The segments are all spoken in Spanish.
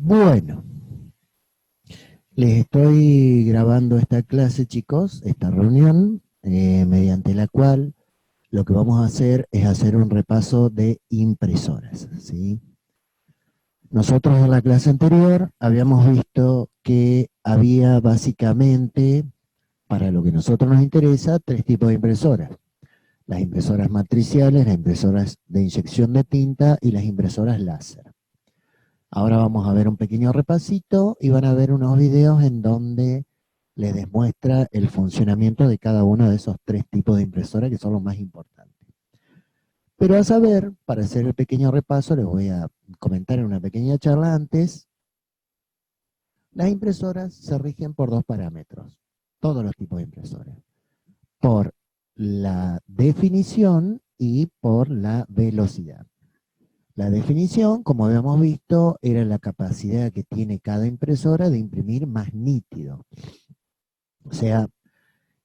Bueno, les estoy grabando esta clase, chicos, esta reunión, mediante la cual lo que vamos a hacer es hacer un repaso de impresoras, ¿sí? Nosotros en la clase anterior habíamos visto que había básicamente, para lo que a nosotros nos interesa, tres tipos de impresoras. Las impresoras matriciales, las impresoras de inyección de tinta y las impresoras láser. Ahora vamos a ver un pequeño repasito y van a ver unos videos en donde les demuestra el funcionamiento de cada uno de esos tres tipos de impresora que son los más importantes. Pero a saber, para hacer el pequeño repaso, les voy a comentar en una pequeña charla antes, las impresoras se rigen por dos parámetros, todos los tipos de impresoras, por la definición y por la velocidad. La definición, como habíamos visto, era la capacidad que tiene cada impresora de imprimir más nítido. O sea,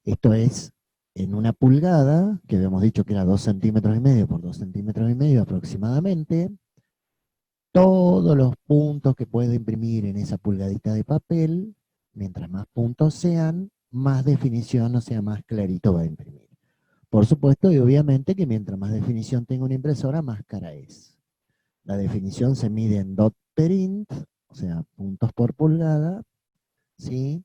esto es en una pulgada, que habíamos dicho que era 2,5 centímetros por 2,5 centímetros aproximadamente, todos los puntos que puede imprimir en esa pulgadita de papel, mientras más puntos sean, más definición, o sea, más clarito va a imprimir. Por supuesto, y obviamente que mientras más definición tenga una impresora, más cara es. La definición se mide en dot per int, o sea, puntos por pulgada, ¿sí?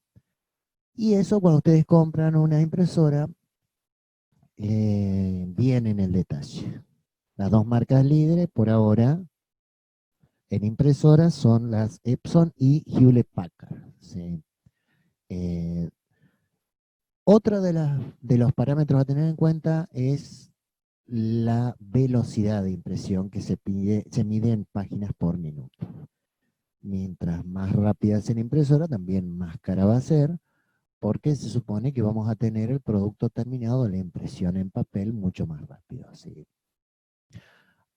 Y eso cuando ustedes compran una impresora, viene en el detalle. Las dos marcas líderes por ahora en impresoras son las Epson y Hewlett Packard, ¿sí? Eh, Otra de los parámetros a tener en cuenta es la velocidad de impresión que se mide en páginas por minuto. Mientras más rápida sea la impresora, también más cara va a ser, porque se supone que vamos a tener el producto terminado, la impresión en papel, mucho más rápido. ¿Sí?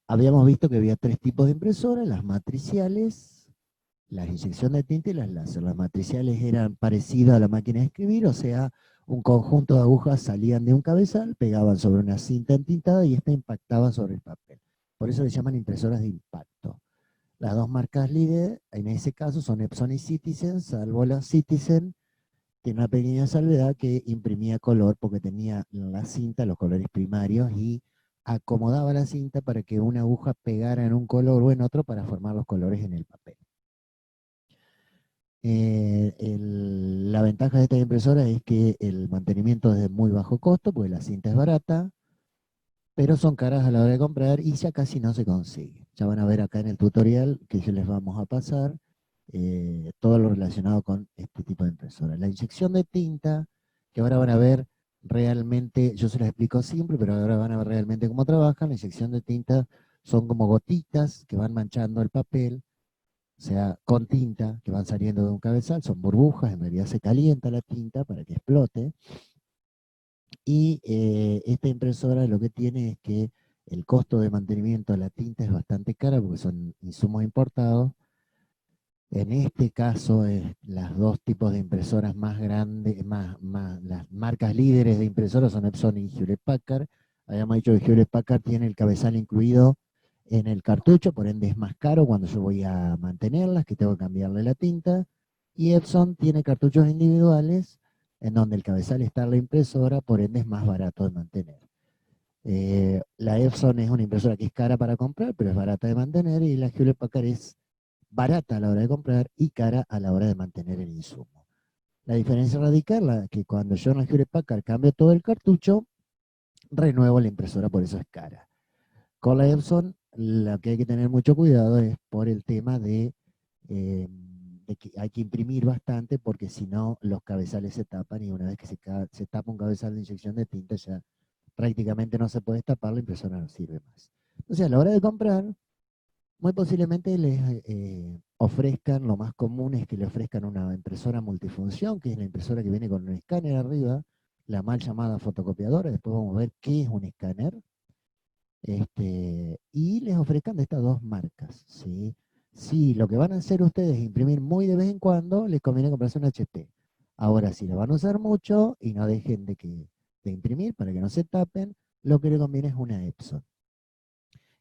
Habíamos visto que había tres tipos de impresoras, las matriciales, las inyección de tinta y las láser. Las matriciales eran parecidas a la máquina de escribir, o sea, un conjunto de agujas salían de un cabezal, pegaban sobre una cinta entintada y esta impactaba sobre el papel. Por eso le llaman impresoras de impacto. Las dos marcas líder, en ese caso, son Epson y Citizen, salvo la Citizen, tiene una pequeña salvedad que imprimía color porque tenía en la cinta los colores primarios y acomodaba la cinta para que una aguja pegara en un color o en otro para formar los colores en el papel. La ventaja de esta impresora es que el mantenimiento es de muy bajo costo, porque la cinta es barata, pero son caras a la hora de comprar y ya casi no se consigue. Ya van a ver acá en el tutorial que yo les vamos a pasar todo lo relacionado con este tipo de impresora. La inyección de tinta, que ahora van a ver realmente, yo se las explico siempre, pero ahora van a ver realmente cómo trabajan. La inyección de tinta son como gotitas que van manchando el papel, o sea, con tinta que van saliendo de un cabezal, son burbujas, en realidad se calienta la tinta para que explote. Y esta impresora lo que tiene es que el costo de mantenimiento de la tinta es bastante cara porque son insumos importados. En este caso, las dos tipos de impresoras más grandes, las marcas líderes de impresoras son Epson y Hewlett Packard. Habíamos dicho que Hewlett Packard tiene el cabezal incluido en el cartucho, por ende es más caro cuando yo voy a mantenerlas, que tengo que cambiarle la tinta. Y Epson tiene cartuchos individuales en donde el cabezal está en la impresora, por ende es más barato de mantener. La Epson es una impresora que es cara para comprar, pero es barata de mantener, y la Hewlett Packard es barata a la hora de comprar y cara a la hora de mantener el insumo. La diferencia radical es que cuando yo en la Hewlett Packard cambio todo el cartucho, renuevo la impresora, por eso es cara. Con la Epson, lo que hay que tener mucho cuidado es por el tema de que hay que imprimir bastante, porque si no los cabezales se tapan, y una vez que se tapa un cabezal de inyección de tinta ya prácticamente no se puede destapar, la impresora no sirve más. Entonces a la hora de comprar, muy posiblemente les ofrezcan, lo más común es que le ofrezcan una impresora multifunción, que es la impresora que viene con un escáner arriba, la mal llamada fotocopiadora. Después vamos a ver qué es un escáner. Y les ofrezcan de estas dos marcas, ¿sí? Si lo que van a hacer ustedes es imprimir muy de vez en cuando, les conviene comprarse un HP. Ahora, si lo van a usar mucho y no dejen de imprimir para que no se tapen, lo que les conviene es una Epson.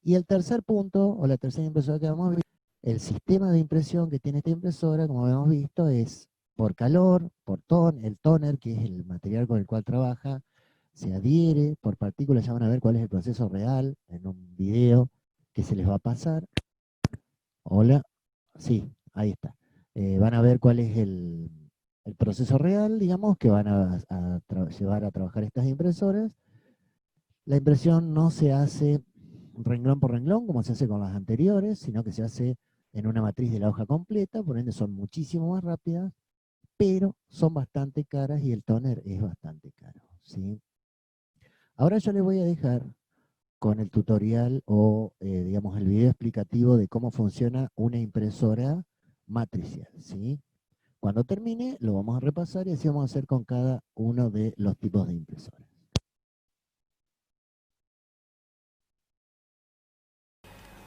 Y el tercer punto, o la tercera impresora que vamos a ver, El sistema de impresión que tiene esta impresora, como hemos visto, es por calor, el tóner, que es el material con el cual trabaja, se adhiere por partículas. Ya van a ver cuál es el proceso real en un video que se les va a pasar. Hola, sí, ahí está. Van a ver cuál es el proceso real, digamos, que van a llevar a trabajar estas impresoras. La impresión no se hace renglón por renglón, como se hace con las anteriores, sino que se hace en una matriz de la hoja completa, por ende son muchísimo más rápidas, pero son bastante caras y el tóner es bastante caro, ¿sí? Ahora yo les voy a dejar con el tutorial o, digamos, el video explicativo de cómo funciona una impresora matricial, ¿sí? Cuando termine, lo vamos a repasar y así vamos a hacer con cada uno de los tipos de impresoras.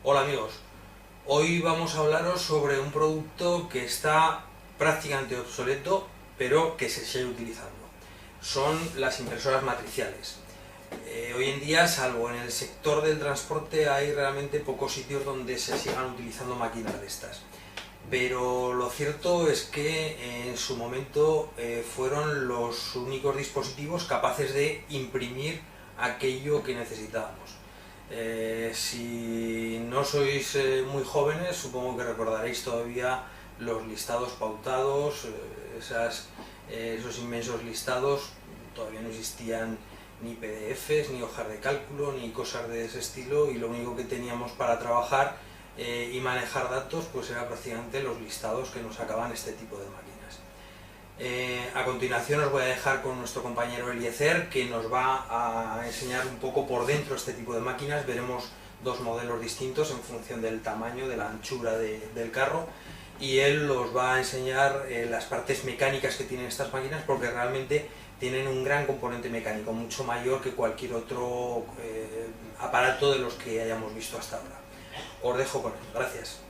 Hola amigos, hoy vamos a hablaros sobre un producto que está prácticamente obsoleto, pero que se sigue utilizando. Son las impresoras matriciales. Hoy en día, salvo en el sector del transporte, hay realmente pocos sitios donde se sigan utilizando máquinas de estas. Pero lo cierto es que en su momento fueron los únicos dispositivos capaces de imprimir aquello que necesitábamos. Si no sois muy jóvenes, supongo que recordaréis todavía los listados pautados, esos inmensos listados. Todavía no existían ni PDFs, ni hojas de cálculo, ni cosas de ese estilo, y lo único que teníamos para trabajar y manejar datos pues era prácticamente los listados que nos sacaban este tipo de máquinas. A continuación os voy a dejar con nuestro compañero Eliezer, que nos va a enseñar un poco por dentro este tipo de máquinas. Veremos dos modelos distintos en función del tamaño, de la anchura del carro, y él os va a enseñar las partes mecánicas que tienen estas máquinas, porque realmente tienen un gran componente mecánico, mucho mayor que cualquier otro aparato de los que hayamos visto hasta ahora. Os dejo con él, gracias.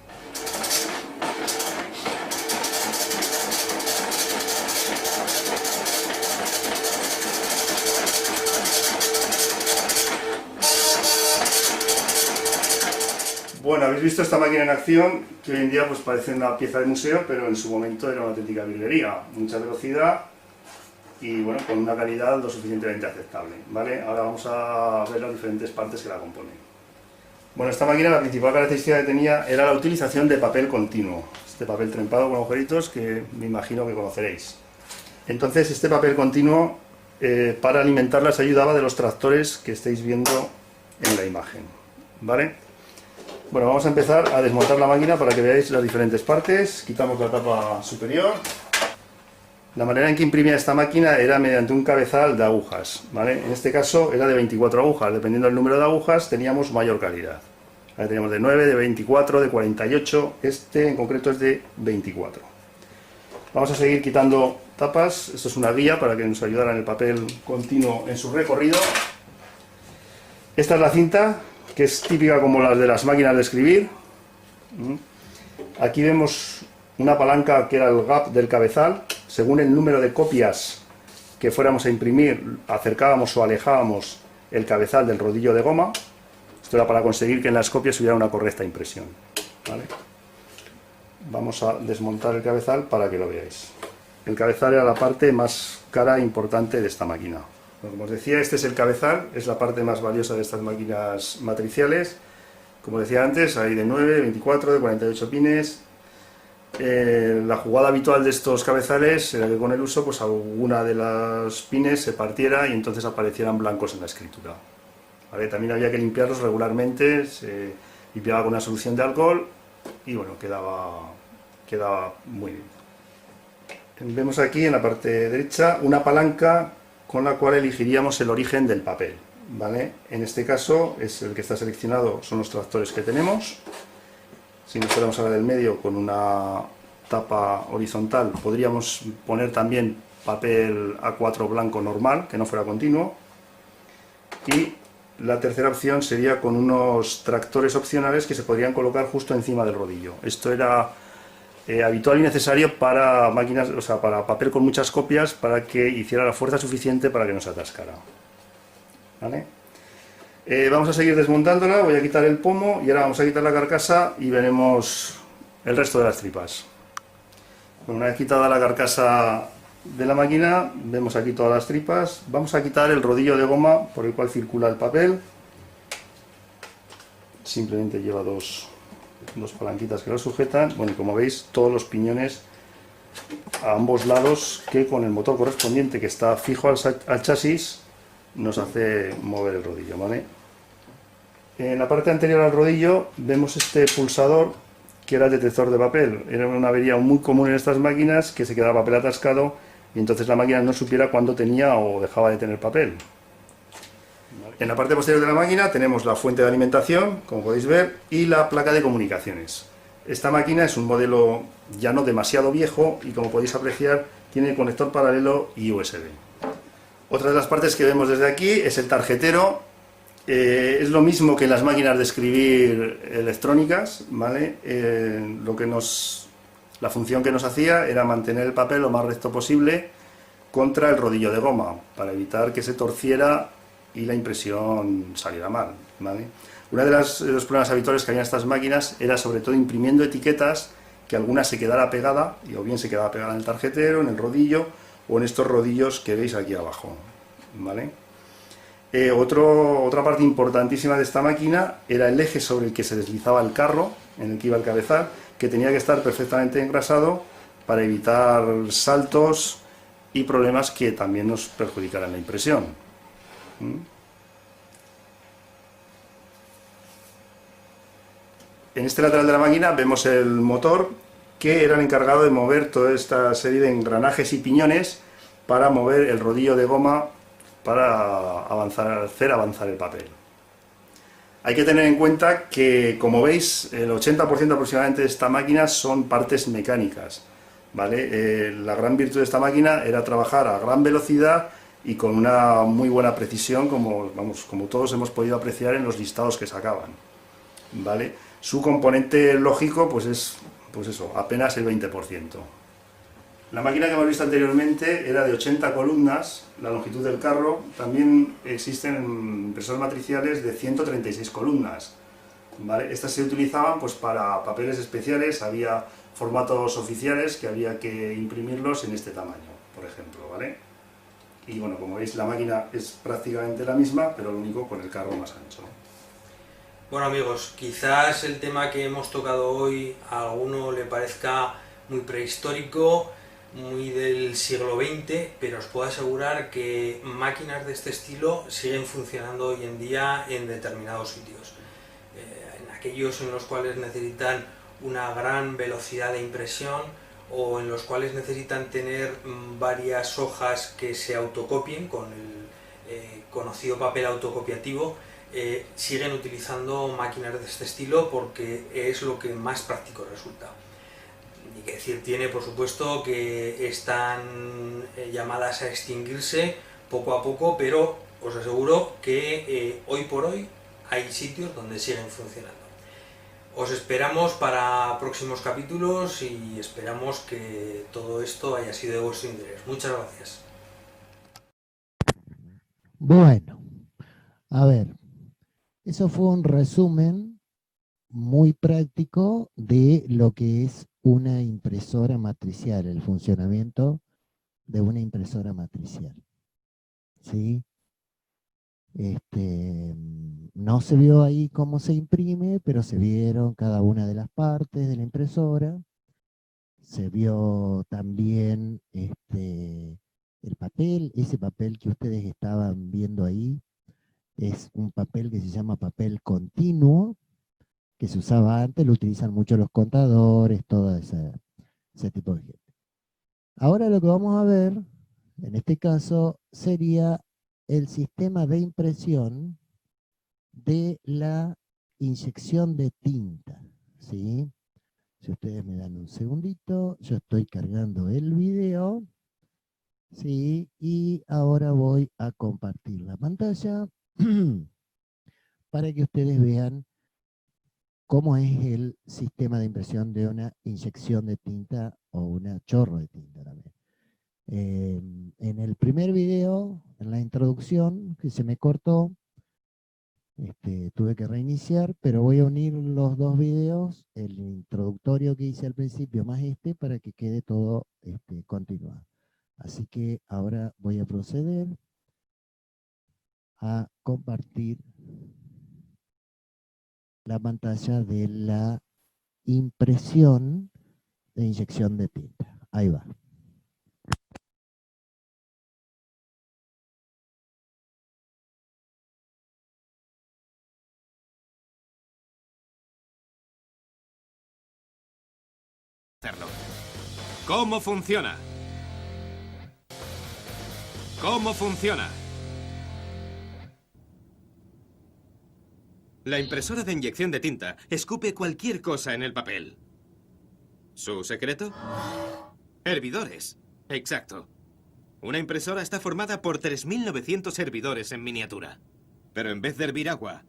Bueno, habéis visto esta máquina en acción, que hoy en día pues parece una pieza de museo, pero en su momento era una auténtica virguería. Mucha velocidad y bueno, con una calidad lo suficientemente aceptable, ¿vale? Ahora vamos a ver las diferentes partes que la componen. Bueno, esta máquina, la principal característica que tenía era la utilización de papel continuo. Este papel trempado con agujeritos que me imagino que conoceréis. Entonces, este papel continuo para alimentarla se ayudaba de los tractores que estáis viendo en la imagen, ¿vale? Bueno, vamos a empezar a desmontar la máquina para que veáis las diferentes partes. Quitamos la tapa superior. La manera en que imprimía esta máquina era mediante un cabezal de agujas, ¿vale? En este caso era de 24 agujas, dependiendo del número de agujas teníamos mayor calidad. Ahí teníamos de 9, de 24, de 48, este en concreto es de 24. Vamos a seguir quitando tapas. Esto es una guía para que nos ayudara en el papel continuo en su recorrido. Esta es la cinta, que es típica como las de las máquinas de escribir. Aquí vemos una palanca que era el gap del cabezal. Según el número de copias que fuéramos a imprimir, acercábamos o alejábamos el cabezal del rodillo de goma. Esto era para conseguir que en las copias hubiera una correcta impresión, ¿vale? Vamos a desmontar el cabezal para que lo veáis. El cabezal era la parte más cara e importante de esta máquina. Como os decía, este es el cabezal, es la parte más valiosa de estas máquinas matriciales. Como decía antes, hay de 9, de 24, de 48 pines. La jugada habitual de estos cabezales era que con el uso pues alguna de las pines se partiera y entonces aparecieran blancos en la escritura, ¿vale? También había que limpiarlos regularmente, se limpiaba con una solución de alcohol y bueno, quedaba muy bien. Vemos aquí en la parte derecha una palanca con la cual elegiríamos el origen del papel, ¿vale? En este caso es el que está seleccionado, son los tractores que tenemos. Si nos fuéramos a la del medio con una tapa horizontal, podríamos poner también papel A4 blanco normal, que no fuera continuo. Y la tercera opción sería con unos tractores opcionales que se podrían colocar justo encima del rodillo. Esto era habitual y necesario para máquinas, o sea, para papel con muchas copias, para que hiciera la fuerza suficiente para que no se atascara, ¿vale? Vamos a seguir desmontándola, voy a quitar el pomo y ahora vamos a quitar la carcasa y veremos el resto de las tripas. Una vez quitada la carcasa de la máquina, vemos aquí todas las tripas. Vamos a quitar el rodillo de goma por el cual circula el papel. Simplemente lleva dos palanquitas que lo sujetan. Bueno, y como veis, todos los piñones a ambos lados, que con el motor correspondiente que está fijo al chasis nos hace mover el rodillo, ¿vale? En la parte anterior al rodillo vemos este pulsador que era el detector de papel. Era una avería muy común en estas máquinas, que se quedaba papel atascado y entonces la máquina no supiera cuándo tenía o dejaba de tener papel. En la parte posterior de la máquina tenemos la fuente de alimentación, como podéis ver, y la placa de comunicaciones. Esta máquina es un modelo ya no demasiado viejo y, como podéis apreciar, tiene conector paralelo y USB. Otra de las partes que vemos desde aquí es el tarjetero. Es lo mismo que en las máquinas de escribir electrónicas, ¿vale? La función que nos hacía era mantener el papel lo más recto posible contra el rodillo de goma, para evitar que se torciera y la impresión saliera mal, ¿vale? Uno de los problemas habituales que había en estas máquinas era sobre todo imprimiendo etiquetas, que alguna se quedara pegada, o bien se quedaba pegada en el tarjetero, en el rodillo, o en estos rodillos que veis aquí abajo, ¿vale? Otra parte importantísima de esta máquina era el eje sobre el que se deslizaba el carro, en el que iba el cabezal, que tenía que estar perfectamente engrasado para evitar saltos y problemas que también nos perjudicaran la impresión. En este lateral de la máquina vemos el motor, que era el encargado de mover toda esta serie de engranajes y piñones para mover el rodillo de goma para hacer avanzar el papel. Hay que tener en cuenta que, como veis, el 80% aproximadamente de esta máquina son partes mecánicas, ¿vale? La gran virtud de esta máquina era trabajar a gran velocidad y con una muy buena precisión, como todos hemos podido apreciar en los listados que sacaban, ¿vale? Su componente lógico pues es apenas el 20%. La máquina que hemos visto anteriormente era de 80 columnas, la longitud del carro. También existen impresoras matriciales de 136 columnas, ¿vale? Estas se utilizaban pues para papeles especiales. Había formatos oficiales que había que imprimirlos en este tamaño, por ejemplo, ¿vale? Y bueno, como veis, la máquina es prácticamente la misma, pero lo único con el carro más ancho. Bueno, amigos, quizás el tema que hemos tocado hoy a alguno le parezca muy prehistórico, muy del siglo XX, pero os puedo asegurar que máquinas de este estilo siguen funcionando hoy en día en determinados sitios. En aquellos en los cuales necesitan una gran velocidad de impresión o en los cuales necesitan tener varias hojas que se autocopien con el conocido papel autocopiativo, siguen utilizando máquinas de este estilo porque es lo que más práctico resulta. Ni que decir tiene, por supuesto, que están llamadas a extinguirse poco a poco, pero os aseguro que hoy por hoy hay sitios donde siguen funcionando. Os esperamos para próximos capítulos y esperamos que todo esto haya sido de vuestro interés. Muchas gracias. Bueno, a ver, eso fue un resumen muy práctico de lo que es una impresora matricial, el funcionamiento de una impresora matricial. ¿Sí? No se vio ahí cómo se imprime, pero se vieron cada una de las partes de la impresora. Se vio también el papel, ese papel que ustedes estaban viendo ahí, es un papel que se llama papel continuo, que se usaba antes, lo utilizan mucho los contadores, todo ese tipo de gente. Ahora lo que vamos a ver, en este caso, sería el sistema de impresión de la inyección de tinta, ¿sí? Si ustedes me dan un segundito, yo estoy cargando el video, ¿sí? Y ahora voy a compartir la pantalla para que ustedes vean cómo es el sistema de impresión de una inyección de tinta o una chorro de tinta también. En el primer video, en la introducción, que se me cortó, Tuve que reiniciar, pero voy a unir los dos videos, el introductorio que hice al principio más para que quede todo continuado. Así que ahora voy a proceder a compartir la pantalla de la impresión de inyección de tinta. Ahí va. ¿Cómo funciona? ¿Cómo funciona? La impresora de inyección de tinta escupe cualquier cosa en el papel. ¿Su secreto? Hervidores. Exacto. Una impresora está formada por 3.900 hervidores en miniatura. Pero en vez de hervir agua,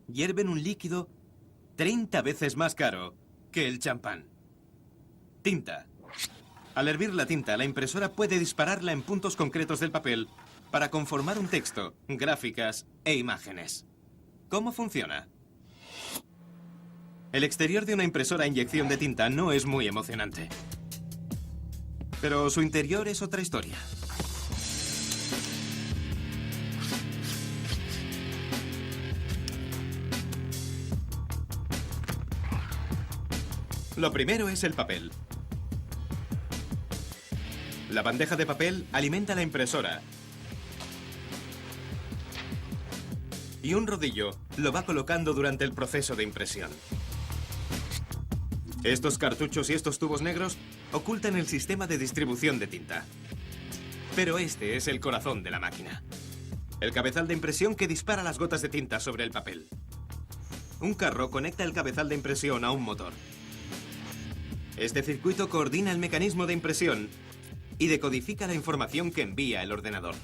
hierven un líquido 30 veces más caro que el champán. Tinta. Al hervir la tinta, la impresora puede dispararla en puntos concretos del papel para conformar un texto, gráficas e imágenes. ¿Cómo funciona? El exterior de una impresora a inyección de tinta no es muy emocionante. Pero su interior es otra historia. Lo primero es el papel. La bandeja de papel alimenta la impresora. Y un rodillo lo va colocando durante el proceso de impresión. Estos cartuchos y estos tubos negros ocultan el sistema de distribución de tinta. Pero este es el corazón de la máquina. El cabezal de impresión que dispara las gotas de tinta sobre el papel. Un carro conecta el cabezal de impresión a un motor. Este circuito coordina el mecanismo de impresión y decodifica la información que envía el ordenador.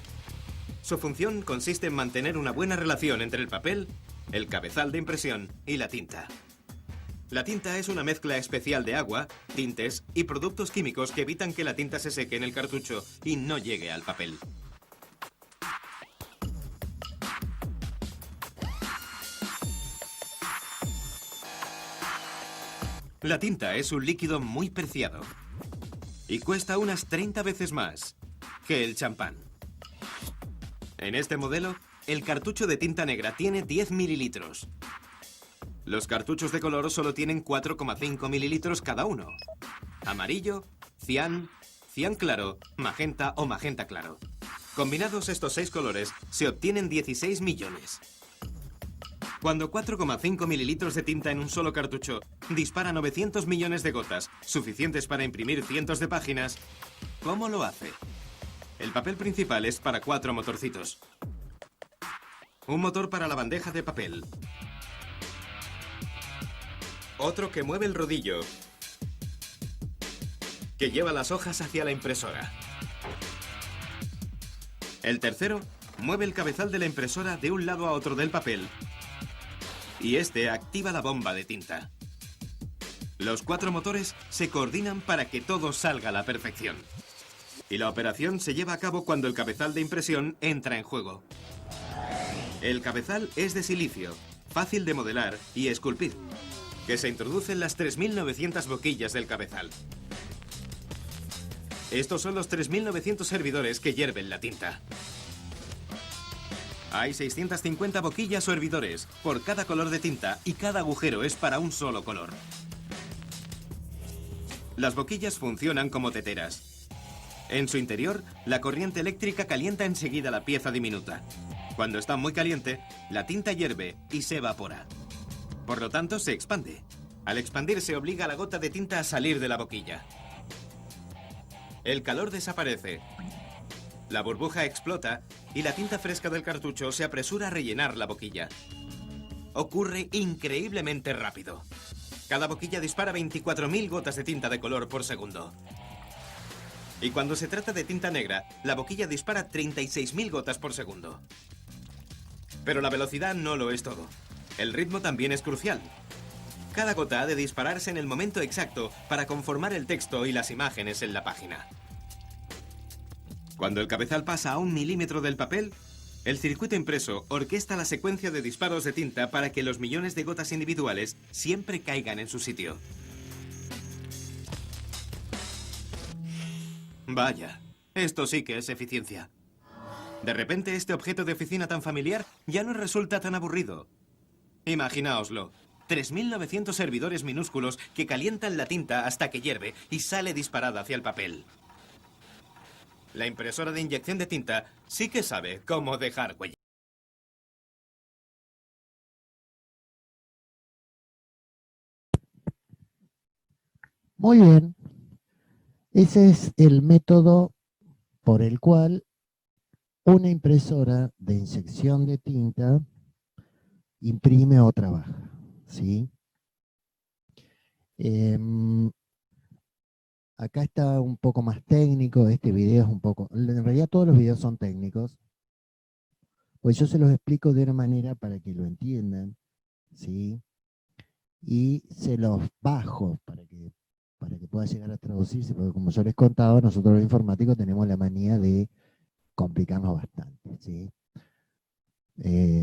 Su función consiste en mantener una buena relación entre el papel, el cabezal de impresión y la tinta. La tinta es una mezcla especial de agua, tintes y productos químicos que evitan que la tinta se seque en el cartucho y no llegue al papel. La tinta es un líquido muy preciado y cuesta unas 30 veces más que el champán. En este modelo, el cartucho de tinta negra tiene 10 mililitros. Los cartuchos de color solo tienen 4,5 mililitros cada uno. Amarillo, cian, cian claro, magenta o magenta claro. Combinados estos 6 colores, se obtienen 16 millones. Cuando 4,5 mililitros de tinta en un solo cartucho dispara 900 millones de gotas, suficientes para imprimir cientos de páginas, ¿cómo lo hace? El papel principal es para 4 motorcitos. Un motor para la bandeja de papel. Otro que mueve el rodillo, que lleva las hojas hacia la impresora. El tercero mueve el cabezal de la impresora de un lado a otro del papel y este activa la bomba de tinta. Los 4 motores se coordinan para que todo salga a la perfección. Y la operación se lleva a cabo cuando el cabezal de impresión entra en juego. El cabezal es de silicio, fácil de modelar y esculpir, que se introduce en las 3.900 boquillas del cabezal. Estos son los 3.900 hervidores que hierven la tinta. Hay 650 boquillas o hervidores por cada color de tinta y cada agujero es para un solo color. Las boquillas funcionan como teteras. En su interior, la corriente eléctrica calienta enseguida la pieza diminuta. Cuando está muy caliente, la tinta hierve y se evapora. Por lo tanto, se expande. Al expandirse, obliga a la gota de tinta a salir de la boquilla. El calor desaparece. La burbuja explota y la tinta fresca del cartucho se apresura a rellenar la boquilla. Ocurre increíblemente rápido. Cada boquilla dispara 24.000 gotas de tinta de color por segundo. Y cuando se trata de tinta negra, la boquilla dispara 36.000 gotas por segundo. Pero la velocidad no lo es todo. El ritmo también es crucial. Cada gota ha de dispararse en el momento exacto para conformar el texto y las imágenes en la página. Cuando el cabezal pasa a 1 milímetro del papel, El circuito impreso orquesta la secuencia de disparos de tinta para que los millones de gotas individuales siempre caigan en su sitio. Vaya, esto sí que es eficiencia. De repente, este objeto de oficina tan familiar ya no resulta tan aburrido. Imaginaoslo. 3.900 servidores minúsculos que calientan la tinta hasta que hierve y sale disparada hacia el papel. La impresora de inyección de tinta sí que sabe cómo dejar huella. Muy bien. Ese es el método por el cual una impresora de inyección de tinta imprime o trabaja, ¿sí? Acá está un poco más técnico, este video es un poco, en realidad todos los videos son técnicos, pues yo se los explico de una manera para que lo entiendan, ¿sí? Y se los bajo para que pueda llegar a traducirse, porque como yo les contaba, nosotros los informáticos tenemos la manía de complicarnos bastante, ¿sí?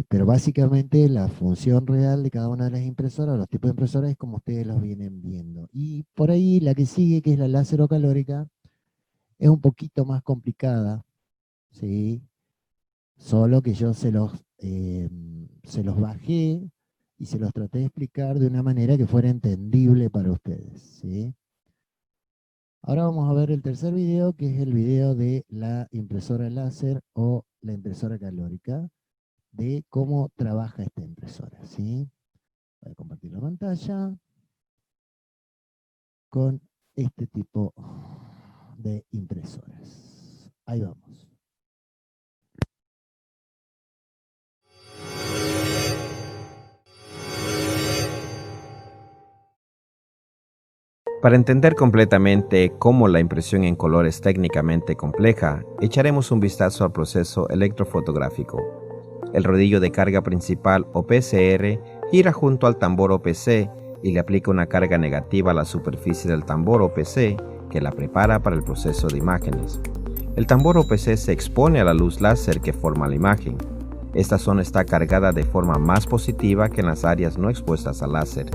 Pero básicamente la función real de cada una de las impresoras, los tipos de impresoras, es como ustedes los vienen viendo. Y por ahí la que sigue, que es la láser o calórica, es un poquito más complicada, ¿sí? Solo que yo se los bajé y se los traté de explicar de una manera que fuera entendible para ustedes, ¿sí? Ahora vamos a ver el tercer video, que es el video de la impresora láser o la impresora calórica, de cómo trabaja esta impresora, ¿sí? Voy a compartir la pantalla con este tipo de impresoras. Ahí vamos. Para entender completamente cómo la impresión en color es técnicamente compleja, echaremos un vistazo al proceso electrofotográfico. El rodillo de carga principal o PCR gira junto al tambor OPC y le aplica una carga negativa a la superficie del tambor OPC que la prepara para el proceso de imágenes. El tambor OPC se expone a la luz láser que forma la imagen. Esta zona está cargada de forma más positiva que en las áreas no expuestas al láser.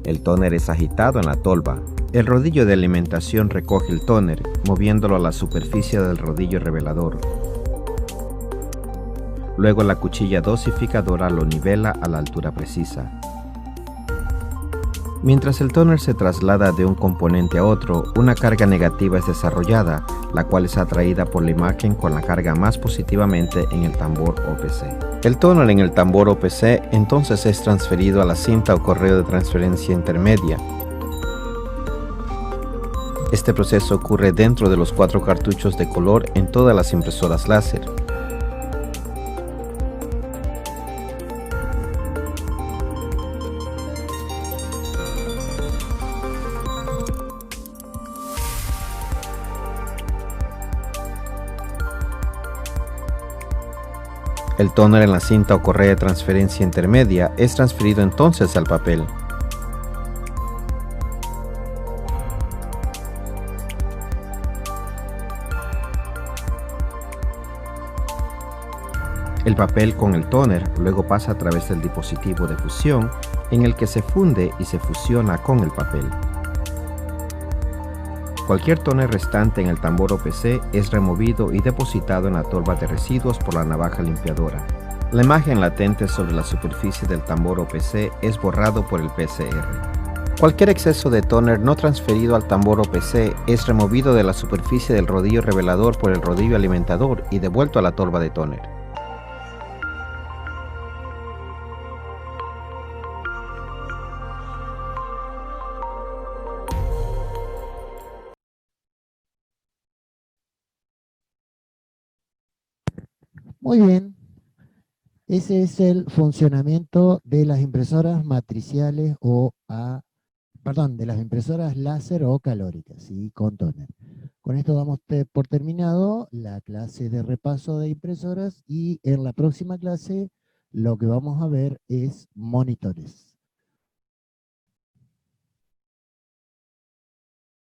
El tóner es agitado en la tolva. El rodillo de alimentación recoge el tóner, moviéndolo a la superficie del rodillo revelador. Luego la cuchilla dosificadora lo nivela a la altura precisa. Mientras el tóner se traslada de un componente a otro, una carga negativa es desarrollada, la cual es atraída por la imagen con la carga más positivamente en el tambor OPC. El tóner en el tambor OPC entonces es transferido a la cinta o correo de transferencia intermedia. Este proceso ocurre dentro de los 4 cartuchos de color en todas las impresoras láser. El tóner en la cinta o correa de transferencia intermedia es transferido entonces al papel. El papel con el tóner luego pasa a través del dispositivo de fusión en el que se funde y se fusiona con el papel. Cualquier tóner restante en el tambor OPC es removido y depositado en la tolva de residuos por la navaja limpiadora. La imagen latente sobre la superficie del tambor OPC es borrado por el PCR. Cualquier exceso de tóner no transferido al tambor OPC es removido de la superficie del rodillo revelador por el rodillo alimentador y devuelto a la tolva de tóner. Muy bien. Ese es el funcionamiento de las impresoras matriciales de las impresoras láser o calóricas, ¿sí? Con tóner. Con esto damos por terminado la clase de repaso de impresoras y en la próxima clase lo que vamos a ver es monitores.